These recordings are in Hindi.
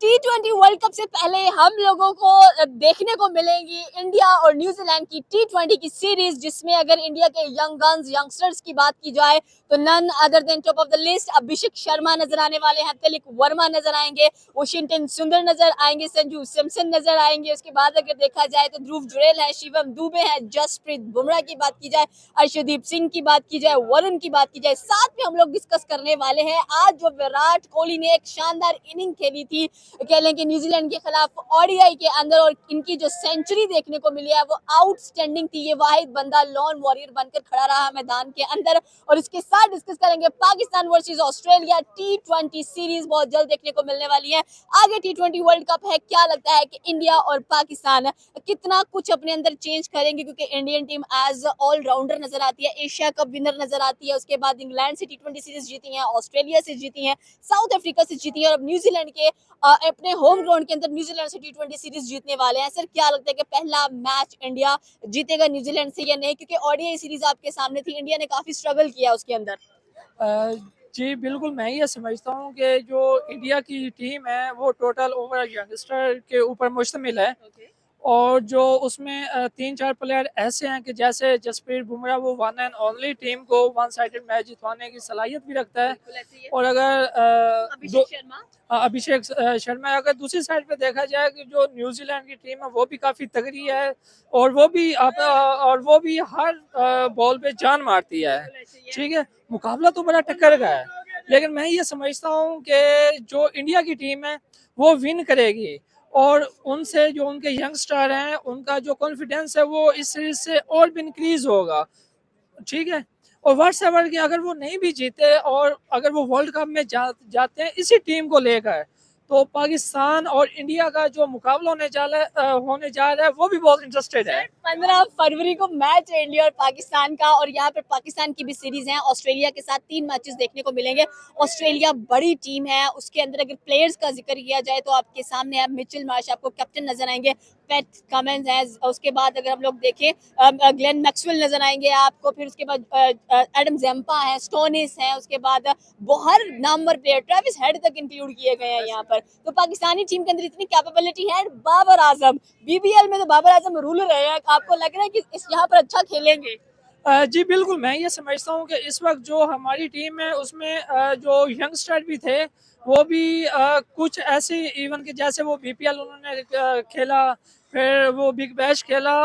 T20 वर्ल्ड कप से पहले हम लोगों को देखने को मिलेंगी इंडिया और न्यूजीलैंड की T20 की सीरीज, जिसमें अगर इंडिया के यंग गन्स यंगस्टर्स की बात की जाए तो none other than top of the list Abhishek Sharma नजर आने वाले हैं, तिलक वर्मा नजर आएंगे, वॉशिंगटन सुंदर नजर आएंगे, संजू सैमसन नजर आएंगे। उसके बाद अगर देखा जाए तो ध्रुव जुरेल है, शिवम दुबे है, जसप्रीत बुमराह की बात की जाए, अर्शदीप सिंह की बात की जाए, वरुण की बात की जाए। साथ में हम लोग डिस्कस करने वाले हैं आज जो विराट कोहली ने एक शानदार इनिंग खेली थी, कह लें कि न्यूजीलैंड के खिलाफ ओडीआई के अंदर, और इनकी जो सेंचुरी देखने को मिली है वो आउटस्टैंडिंग थी। ये वाहिद बंदा लॉन वॉरियर बनकर खड़ा रहा मैदान के अंदर। और इसके साथ डिस्कस करेंगे Pakistan versus Australia T20 series बहुत जल्द देखने को मिलने वाली है। आगे T20 वर्ल्ड कप है, क्या लगता है कि इंडिया और पाकिस्तान कितना कुछ अपने अंदर चेंज करेंगे, क्योंकि इंडियन टीम एज ऑलराउंडर नजर आती है, एशिया कप विनर नजर आती है। उसके बाद इंग्लैंड से T20 सीरीज जीती है, ऑस्ट्रेलिया से जीती है, साउथ अफ्रीका से जीती है, और अब न्यूजीलैंड के अपने होम ग्राउंड के अंदर न्यूजीलैंड से T20 सीरीज जीतने वाले हैं। सर, क्या लगता है कि पहला मैच इंडिया जीतेगा न्यूजीलैंड से या नहीं, क्योंकि ओडीआई सीरीज आपके सामने थी, इंडिया ने काफी स्ट्रगल किया उसके अंदर। जी बिल्कुल, मैं ये समझता हूँ कि जो इंडिया की टीम है वो टोटल ओवर यंगस्टर के ऊपर मुश्तमिल है। और जो उसमें तीन चार प्लेयर ऐसे हैं कि जैसे जसप्रीत बुमराह, वो वन एंड ओनली टीम को वन साइडेड मैच जितवाने की सलाहियत भी रखता है। और अगर अभिषेक शर्मा, अगर दूसरी साइड पे देखा जाए कि जो न्यूजीलैंड की टीम है वो भी काफ़ी तगड़ी है, और वो भी हर बॉल पे जान मारती है। ठीक है, मुकाबला तो बड़ा टक्कर का है, लेकिन मैं ये समझता हूँ कि जो इंडिया की टीम है वो विन करेगी, और उनसे जो उनके यंगस्टर हैं उनका जो कॉन्फिडेंस है वो इस सीरीज से और भी इंक्रीज होगा। ठीक है, और वर्ष एवर की अगर वो नहीं भी जीते और अगर वो वर्ल्ड कप में जाते हैं इसी टीम को लेकर, तो पाकिस्तान और इंडिया का जो मुकाबला होने जा रहा है वो भी बहुत इंटरेस्टेड है। 15 फरवरी को मैच है इंडिया और पाकिस्तान का, और यहाँ पर पाकिस्तान की भी सीरीज है ऑस्ट्रेलिया के साथ, 3 मैचेस देखने को मिलेंगे। ऑस्ट्रेलिया बड़ी टीम है, उसके अंदर अगर प्लेयर्स का जिक्र किया जाए तो आपके सामने आप मिचेल मार्श आपको कैप्टन नजर आएंगे, पैट कमिंस है, उसके बाद अगर हम लोग देखें ग्लेन मैक्सवेल नजर आएंगे आपको, फिर उसके बाद एडम जेम्पा है, स्टोनिस है, उसके बाद बहुत नामवर प्लेयर ट्रेविस हेड तक इंक्लूड किए गए हैं यहाँ पर। तो पाकिस्तानी टीम के अंदर इतनी कैपेबिलिटी है। बाबर आजम, बीबीएल में तो बाबर आजम रूलर है, आपको लग रहा है कि इस यहाँ पर अच्छा खेलेंगे? जी बिल्कुल, मैं ये समझता हूँ कि इस वक्त जो हमारी टीम है उसमें जो यंगस्टर भी थे वो भी कुछ ऐसे इवन के जैसे वो बीपीएल उन्होंने खेला, फिर वो बिग बैश खेला,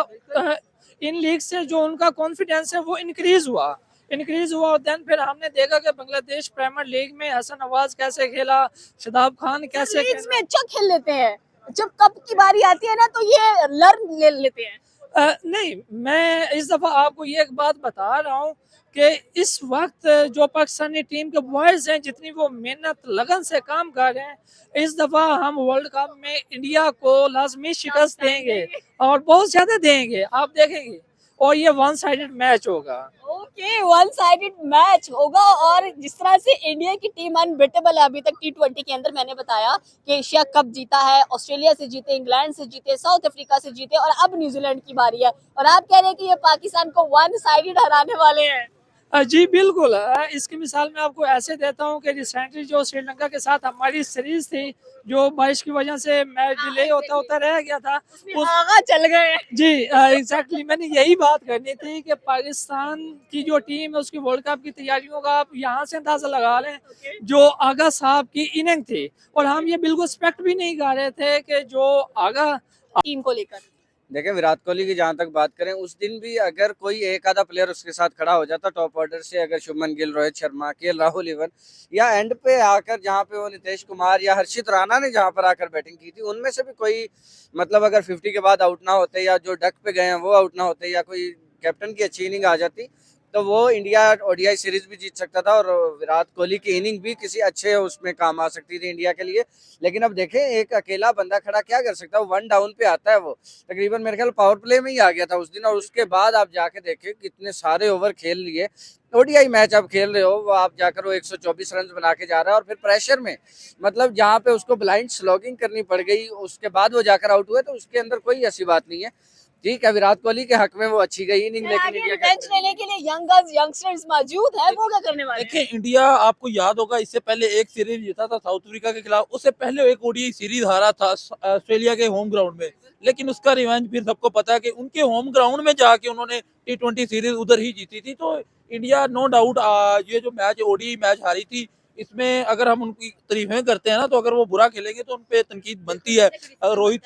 इन लीग से जो उनका कॉन्फिडेंस है वो इंक्रीज हुआ। देन फिर हमने देखा कि बांग्लादेश प्रीमियर लीग में हसन नवाज कैसे खेला, शदाब खान कैसे लीग्स में अच्छा खेल लेते हैं, जब कप की बारी आती है ना तो ये लर्न ले लेते हैं। नहीं, मैं इस दफ़ा आपको ये एक बात बता रहा हूँ कि इस वक्त जो पाकिस्तानी टीम के बॉयज़ हैं जितनी वो मेहनत लगन से काम कर रहे हैं, इस दफ़ा हम वर्ल्ड कप में इंडिया को लाजमी शिकस्त देंगे और बहुत ज़्यादा देंगे, आप देखेंगे। और ये वन साइडेड मैच होगा। ओके, वन साइडेड मैच होगा। और जिस तरह से इंडिया की टीम अनबिटेबल है अभी तक T20 के अंदर, मैंने बताया कि एशिया कप जीता है, ऑस्ट्रेलिया से जीते, इंग्लैंड से जीते, साउथ अफ्रीका से जीते, और अब न्यूजीलैंड की बारी है, और आप कह रहे हैं कि ये पाकिस्तान को वन साइडेड हराने वाले हैं। जी बिल्कुल, इसकी मिसाल मैं आपको ऐसे देता हूँ कि रिसेंटली जो श्रीलंका के साथ हमारी सीरीज थी, जो बारिश की वजह से मैच डिले होता होता रह गया था, उस आगा चल गए। जी एग्जैक्टली मैंने यही बात करनी थी कि पाकिस्तान की जो टीम है उसकी वर्ल्ड कप की तैयारियों का आप यहाँ से अंदाजा लगा लें। जो आगा साहब की इनिंग थी, और हम ये बिल्कुल एक्सपेक्ट भी नहीं कर रहे थे कि जो आगा टीम को लेकर देखें, विराट कोहली की जहां तक बात करें, उस दिन भी अगर कोई एक आधा प्लेयर उसके साथ खड़ा हो जाता टॉप ऑर्डर से, अगर शुभमन गिल, रोहित शर्मा, केएल राहुल इवन, या एंड पे आकर जहां पे वो नीतीश कुमार या हर्षित राणा ने जहां पर आकर बैटिंग की थी, उनमें से भी कोई मतलब अगर 50 के बाद आउट ना होते, या जो डक पे गए हैं वो आउट ना होते, या कोई कैप्टन की अच्छी इनिंग आ जाती, तो वो इंडिया ओडीआई सीरीज भी जीत सकता था, और विराट कोहली की इनिंग भी किसी अच्छे उसमें काम आ सकती थी इंडिया के लिए। लेकिन अब देखें, एक अकेला बंदा खड़ा क्या कर सकता है, वन डाउन पे आता है, वो तकरीबन मेरे ख्याल पावर प्ले में ही आ गया था उस दिन, और उसके बाद आप जाके देखें कितने सारे ओवर खेल लिए। ओडीआई मैच आप खेल रहे हो, वो आप जाकर वो 124 रन बना के जा रहा है, और फिर प्रेशर में मतलब जहाँ पे उसको ब्लाइंड स्लॉगिंग करनी पड़ गई, उसके बाद वो जाकर आउट हुए, तो उसके अंदर कोई ऐसी बात नहीं है। ठीक है, विराट कोहली के हक में वो अच्छी गई इनिंग, लेकिन आगे इंडिया रिवेंज लेने के लिए यंगस्टर्स मौजूद है, वो क्या करने वाले हैं? देखिए इंडिया, आपको याद होगा इससे पहले एक सीरीज जीता था साउथ अफ्रीका के खिलाफ, उससे पहले एक ओडीआई सीरीज हारा था ऑस्ट्रेलिया के होम ग्राउंड में। लेकिन उसका रिवेंज फिर सबको पता है कि उनके होम ग्राउंड में जाके उन्होंने T20 सीरीज उधर ही जीती थी। तो इंडिया नो डाउट ये जो मैच ओडीआई मैच हारी थी, इसमें अगर हम उनकी तारीफें करते हैं ना, तो अगर वो बुरा खेलेंगे तो उनपे तनकीद बनती है। अगर रोहित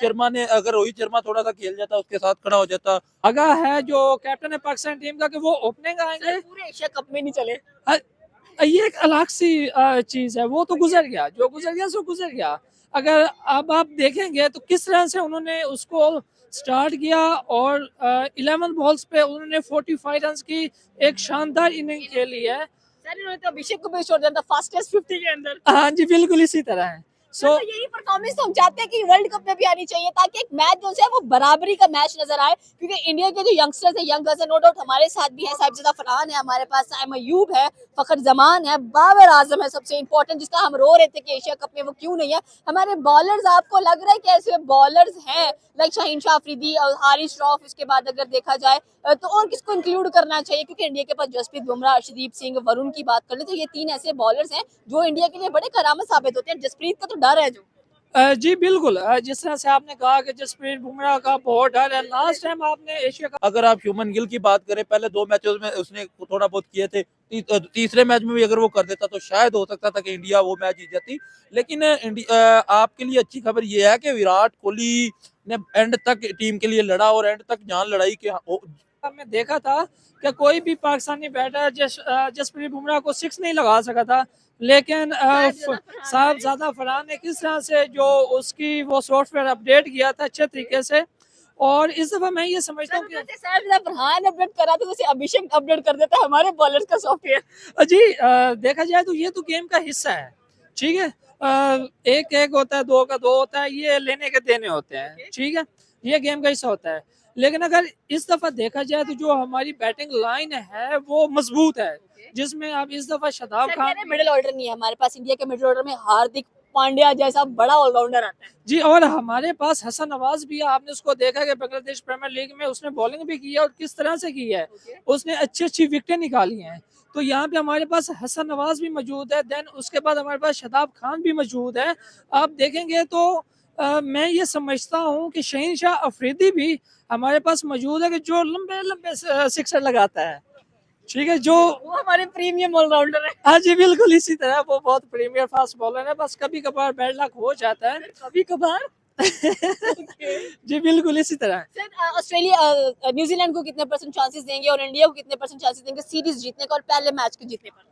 शर्मा थोड़ा सा खेल जाता, उसके साथ खड़ा हो जाता। आगा है जो कैप्टन है पाकिस्तान टीम का कि वो ओपनिंग आएंगे। पूरे एशिया कप में नहीं चले। ये एक अलग सी चीज है, वो तो गुजर गया, जो गुजर गया सो गुजर गया। अगर अब आप देखेंगे तो किस तरह से उन्होंने उसको स्टार्ट किया और 11 बॉल्स पे उन्होंने 45 रन की एक शानदार इनिंग खेली है। सर इन्होंने तो अभिषेक को भी छोड़ दिया था फास्टेस्ट 50 के अंदर। हाँ जी, बिल्कुल इसी तरह है। तो यही परफॉर्मेंस तो हम चाहते हैं कि वर्ल्ड कप में भी आनी चाहिए, ताकि एक मैच जो है वो बराबरी का मैच नजर आए। क्योंकि इंडिया के जो यंगस्टर्स है, यंग गर्ल्स है, नो डाउट हमारे साथ भी है, साहिबजादा फरहान है हमारे पास, साइम अयूब है, फखर जमान है, बाबर आजम है सबसे इंपॉर्टेंट, जिसका हम रो रहे थे कि एशिया कप में वो क्यों नहीं है। हमारे बॉलर्स, आपको लग रहा है कि ऐसे बॉलर्स हैं लाइक शाहीन शाह अफरीदी और हारिस रऊफ, इसके बाद अगर देखा जाए तो और किसको इंक्लूड करना चाहिए? क्योंकि इंडिया के पास जसप्रीत बुमराह, अर्शदीप सिंह, वरुण की बात कर ले तो ये तीन ऐसे बॉलर्स हैं जो इंडिया के लिए बड़े करामत साबित होते हैं। जसप्रीत का तो डर है जो। जी बिल्कुल, जिस तरह से आपने कहा कि जसप्रीत बुमराह का बहुत डर है। लास्ट टाइम आपने एशिया का, अगर आप शुभमन गिल की बात करें, पहले 2 मैचों में उसने थोड़ा बहुत किए थे, तीसरे मैच में भी अगर वो कर देता तो शायद हो सकता था कि इंडिया वो मैच जीत जाती। लेकिन आपके लिए अच्छी खबर ये है कि विराट कोहली ने एंड तक टीम के लिए लड़ा और एंड तक जान लड़ाई के हमने देखा था कि कोई भी पाकिस्तानी बैटर जसप्रीत बुमराह को 6 नहीं लगा सका था। लेकिन साहिबजादा फरहान ने किस तरह से जो उसकी वो सॉफ्टवेयर अपडेट किया था अच्छे तरीके से। और इस दफा मैं ये समझता हूँ कि साहिबजादा फरहान अपडेट करा तो जैसे अभिषेक अपडेट कर देता है हमारे बॉलर्स का सॉफ्टवेयर। जी देखा जाए तो ये तो गेम का हिस्सा है, ठीक है। एक एक होता है, दो का दो होता है, ये लेने के देने होते हैं, ठीक है, ये गेम का हिस्सा होता है। लेकिन अगर इस दफा देखा जाए तो जो हमारी बैटिंग लाइन है वो मजबूत है, जिसमें अब इस दफा शादाब खान, मिडिल ऑर्डर नहीं है हमारे पास। इंडिया के मिडिल ऑर्डर में हार्दिक पांड्या जैसा बड़ा ऑलराउंडर आता है जी, और हमारे पास हसन नवाज भी है। आपने उसको देखा कि बांग्लादेश प्रीमियर लीग में उसने बॉलिंग भी की है और किस तरह से की है, उसने अच्छी अच्छी विकेटें निकाली हैं। तो यहाँ पे हमारे पास हसन नवाज भी मौजूद है, देन उसके बाद हमारे पास शादाब खान भी मौजूद है। आप देखेंगे तो मैं ये समझता हूँ कि शाहीन शाह अफरीदी भी हमारे पास मौजूद है कि जो लंबे लंबे सिक्सर लगाता है, ठीक है, जो वो हमारे प्रीमियम ऑलराउंडर है। हाँ जी बिल्कुल इसी तरह वो बहुत प्रीमियर फास्ट बॉलर है। बस कभी कभार बैड लक हो जाता है, कभी कभार। जी बिल्कुल इसी तरह। सर ऑस्ट्रेलिया न्यूजीलैंड को कितने परसेंट चांसेस देंगे और इंडिया को कितने परसेंट चांसेस देंगे सीरीज जीतने का और पहले मैच के जीतने पर?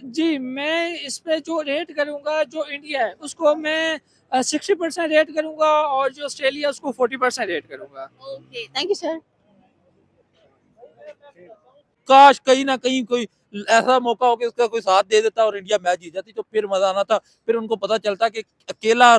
जी मैं इस पे जो रेट करूंगा, जो इंडिया है उसको मैं 60% रेट करूंगा और जो ऑस्ट्रेलिया उसको 40% रेट करूंगा। Okay, thank you sir. काश कहीं ना कहीं कोई ऐसा मौका हो कि उसका कोई साथ दे देता और इंडिया मैच जीत जाती, तो फिर मजा आना था। फिर उनको पता चलता कि अकेला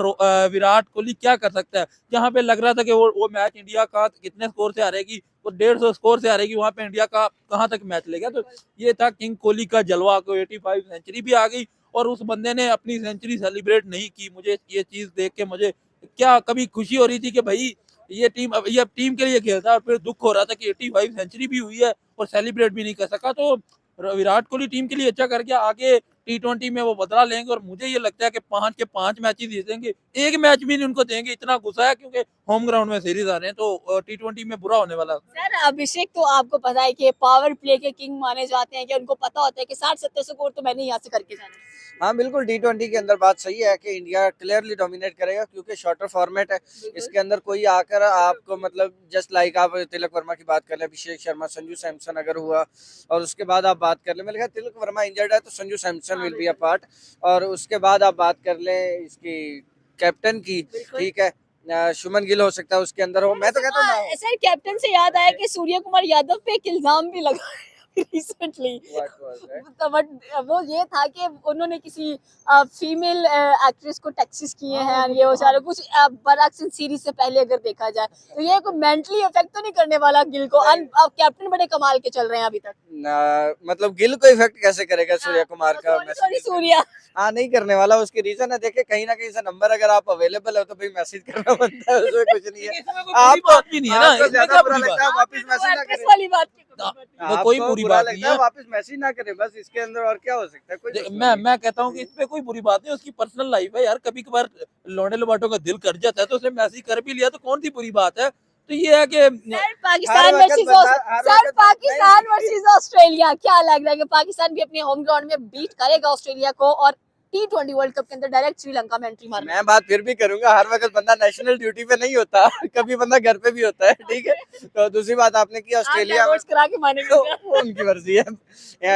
विराट कोहली क्या कर सकता है। जहाँ पे लग रहा था कि वो मैच इंडिया का कितने स्कोर से हारेगी, वो 150 स्कोर से हारेगी, वहां पे इंडिया का कहाँ तक मैच लेगा। तो ये था किंग कोहली का जलवा, को 85 सेंचुरी भी आ गई और उस बंदे ने अपनी सेंचुरी सेलिब्रेट नहीं की। मुझे ये चीज देख के मुझे क्या कभी खुशी हो रही थी कि भाई ये टीम के लिए खेलता है, और फिर दुख हो रहा था कि 85 सेंचुरी भी हुई है और सेलिब्रेट भी नहीं कर सका। तो विराट कोहली टीम के लिए अच्छा कर गया। आगे T20 में वो बदला लेंगे और मुझे ये लगता है कि 5 के 5 मैच ही जीतेंगे, एक मैच भी नहीं उनको देंगे। इतना गुस्सा है क्योंकि होम ग्राउंड में सीरीज आ रहे हैं, तो T20 में बुरा होने वाला। सर अभिषेक तो आपको पता है कि पावर प्ले के किंग माने जाते हैं, कि उनको पता होता है कि 60-70 स्कोर तो मैंने यहाँ से करके जाना है। हाँ बिल्कुल, T20 के अंदर बात सही है कि इंडिया क्लियरली डोमिनेट करेगा क्योंकि शॉर्टर फॉर्मेट है। इसके अंदर कोई आकर आपको मतलब जस्ट लाइक आप तिलक वर्मा की बात कर ले, अभिषेक शर्मा, संजू सैमसन अगर हुआ, और उसके बाद आप बात कर ले, मैंने कहा तिलक वर्मा इंजर्ड है तो Sanju Samson will be a part, और उसके बाद आप बात कर ले इसकी कैप्टन की, ठीक है, शुभमन गिल हो सकता है उसके अंदर हो। मैं तो कहता हूँ सर कैप्टन से याद आया कि सूर्य कुमार यादव पे एक इल्जाम भी लगा रिसेंटली। What was that? तो बट वो ये था कि उन्होंने किसी फीमेल एक्ट्रेस को टैक्सेस किए हैं, ये वो सारा कुछ बरअक्स सीरीज से पहले अगर देखा जाए तो ये कोई मेंटली इफेक्ट तो नहीं करने वाला गिल को? कैप्टन बड़े कमाल के चल रहे हैं अभी तक। मतलब गिल को इफेक्ट कैसे करेगा सूर्या कुमार का सॉरी मैसेज? सूर्या। हाँ, नहीं करने वाला। उसकी रीजन है, देखिए कहीं ना कहीं से नंबर अगर आप अवेलेबल हो तो भाई मैसेज करना बनता है, उसमें कुछ नहीं है। इसमें कोई बुरी बात भी नहीं है ना, आपको इसमें ज्यादा क्या बुरा बुरी लगता है बात? वापस मैसेज ना एक्ट्रेस करे। वाली बात की कोई हाँ, बात नहीं। वो कोई आपको बुरी बुरा बात लगता नहीं है है। वापस मैसेज ना करे, बस इसके अंदर और क्या हो सकता है? कोई देख, दुश्मनी मैं कहता हूँ कि इसमें कोई बुरी बात नहीं, उसकी पर्सनल लाइफ है यार। कभी कभार लौंडे लबाटों का दिल कर जाता है तो उसने मैसेज कर भी लिया तो कौन सी बुरी बात है? तो ये है कि सर पाकिस्तान वक्त वर्सेस बंदा- हर सर वक्त पाकिस्तान नहीं। वर्सेस ऑस्ट्रेलिया, क्या लग रहा है कि पाकिस्तान भी अपने होम ग्राउंड में बीट करेगा ऑस्ट्रेलिया को और T20 वर्ल्ड कप के अंदर डायरेक्ट श्रीलंका में एंट्री मारना? मैं बात फिर भी करूंगा, हर वक्त बंदा नेशनल ड्यूटी पे नहीं होता, कभी बंदा घर पे भी होता है, ठीक है। तो दूसरी बात आपने की आप ऑस्ट्रेलिया में, डाइवोर्स करा के मानेंगे तो क्या? वो उनकी मर्जी है।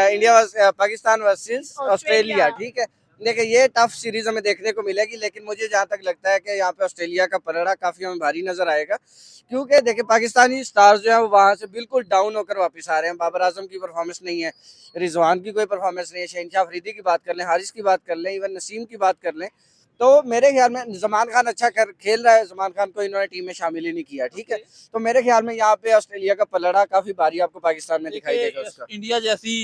इंडिया पाकिस्तान वर्सेस ऑस्ट्रेलिया, ठीक है। देखिए ये टफ सीरीज हमें देखने को मिलेगी, लेकिन मुझे जहां तक लगता है कि यहाँ पे ऑस्ट्रेलिया का पलड़ा काफी हमें भारी नजर आएगा, क्योंकि देखिए पाकिस्तानी स्टार्स जो है वो वहां से बिल्कुल डाउन होकर वापस आ रहे हैं। बाबर आजम की परफॉर्मेंस नहीं है, रिजवान की कोई परफॉर्मेंस नहीं है, शहनशाह अफरीदी की बात कर लें, हारिस की बात कर लें, इवन नसीम की बात कर लें, तो मेरे ख्याल में जमान खान अच्छा खेल रहा है। जमान खान को इन्होंने टीम में शामिल ही नहीं किया, ठीक है। तो मेरे ख्याल में यहाँ पे ऑस्ट्रेलिया का पलड़ा काफी भारी आपको पाकिस्तान में दिखाई देखिए, देगा उसका। इंडिया जैसी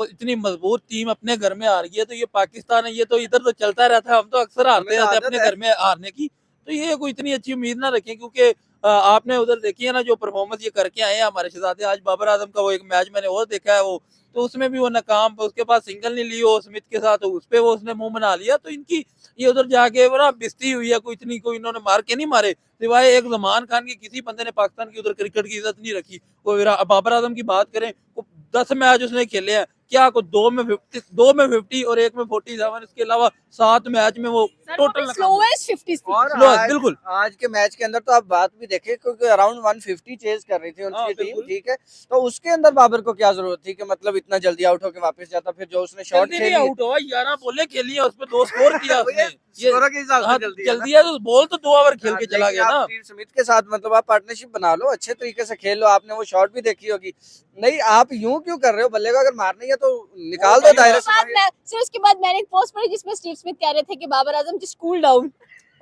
इतनी मजबूत टीम अपने घर में आ रही है तो ये पाकिस्तान है, ये तो इधर तो चलता रहता है। हम तो अक्सर हारते हमें तो रहते हैं आदत अपने है। घर में हारने की। तो ये कोई इतनी अच्छी उम्मीद ना रखें, क्योंकि आपने उधर देखी है ना जो परफॉर्मेंस ये करके आए हैं हमारे शहजादे। आज बाबर आजम का वो एक मैच मैंने और देखा है, वो तो उसमें भी वो नाकाम, उसके पास सिंगल नहीं ली वो स्मिथ के साथ, उस पे वो उसने मुंह बना लिया। तो इनकी ये उधर जाके वो ना बिस्ती हुई है, कोई इतनी कोई इन्होंने मार के नहीं मारे, सिवाय एक जमान खान की किसी बंदे ने पाकिस्तान की उधर क्रिकेट की इज्जत नहीं रखी। वो बाबर आजम की बात करें, वो 10 मैच उसने खेले हैं, क्या को 2 में 50 और 1 में 47, इसके अलावा 7 मैच में वो टोटल स्लोएस्ट 50 और बिल्कुल। आज के मैच के अंदर तो आप बात भी देखें, क्योंकि अराउंड 150 चेज कर रही थी हाँ, उनकी टीम, बिल्कुल। ठीक है। तो उसके अंदर बाबर को क्या जरूरत थी कि मतलब इतना जल्दी आउट होकर वापस जाता? फिर जो उसने शॉट जल्दी खेली नहीं आउट हुआ, 11 बॉलें खेली है, उसमें 2 स्कोर किया उसने। ये स्कोरों के हिसाब हाँ, से जल्दी है ना। जल्दी है तो बॉल तो 2 ओवर खेल के चला लेकिन गया आप ना। स्टीव स्मिथ के साथ मतलब आप पार्टनरशिप बना लो, अच्छे तरीके से खेल लो। आपने वो शॉट भी देखी होगी। नहीं, आप यूं क्यों कर रहे हो? बल्ले को अगर मारना ही है तो निकाल दो दायरे से। फिर उसके बाद मैंने एक पोस्ट पढ़ी जिसमें स्टीव स्मिथ कह रहे थे कि Babar Azam just cool down.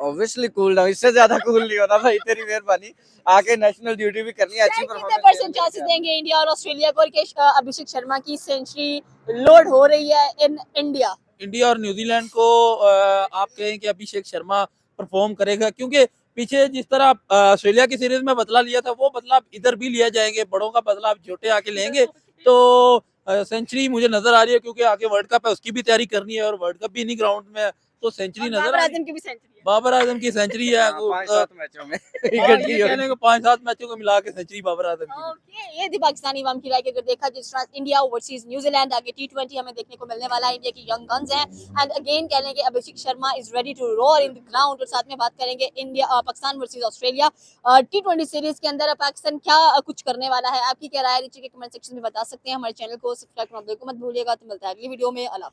Obviously cool down, इससे ज्यादा कूल नहीं होना भाई, तेरी मेहरबानी। आके नेशनल ड्यूटी भी करनी है, अच्छी कितने परफॉर्मेंस परसेंट चांसेस देंगे इंडिया और ऑस्ट्रेलिया को कि अभिषेक शर्मा की सेंचुरी लोड हो रही है इन इंडिया? इंडिया और न्यूजीलैंड को आप कहें कि अभिषेक शर्मा परफॉर्म करेगा, क्योंकि पीछे जिस तरह ऑस्ट्रेलिया की सीरीज में बदला लिया था वो बदला इधर भी लिया जाएंगे, बड़ों का बदला अब छोटे आके लेंगे। तो सेंचुरी मुझे नजर आ रही है, क्योंकि आगे वर्ल्ड कप है उसकी भी तैयारी करनी है और वर्ल्ड कप भी इन्हीं ग्राउंड में है, तो सेंचुरी नजर बाबर आ रही आजम की भी सेंचुरी है। है। बाबर आजम की सेंचुरी है। 5-7 मैचों में हाँ, ये कह लेंगे 5-7 मैचों को मिला के सेंचुरी बाबर आजम की। ओके, ये थी पाकिस्तानी अवाम की राय कि अगर देखा जिस तरह इंडिया वर्सेस न्यूजीलैंड आगे T20 हमें देखने को मिलने वाला है, इंडिया की यंग गन्स हैं एंड अगेन कह लेंगे Abhishek Sharma is ready to roar in the ground. और साथ में बात करेंगे India Pakistan versus Australia T20 series के अंदर पाकिस्तान क्या कुछ करने वाला है। आपकी क्या राय है नीचे के कमेंट सेक्शन में बता सकते हैं। हमारे चैनल को सब्सक्राइब करना बिल्कुल मत भूलिएगा। तो मिलता है अगली वीडियो में। अल्लाह।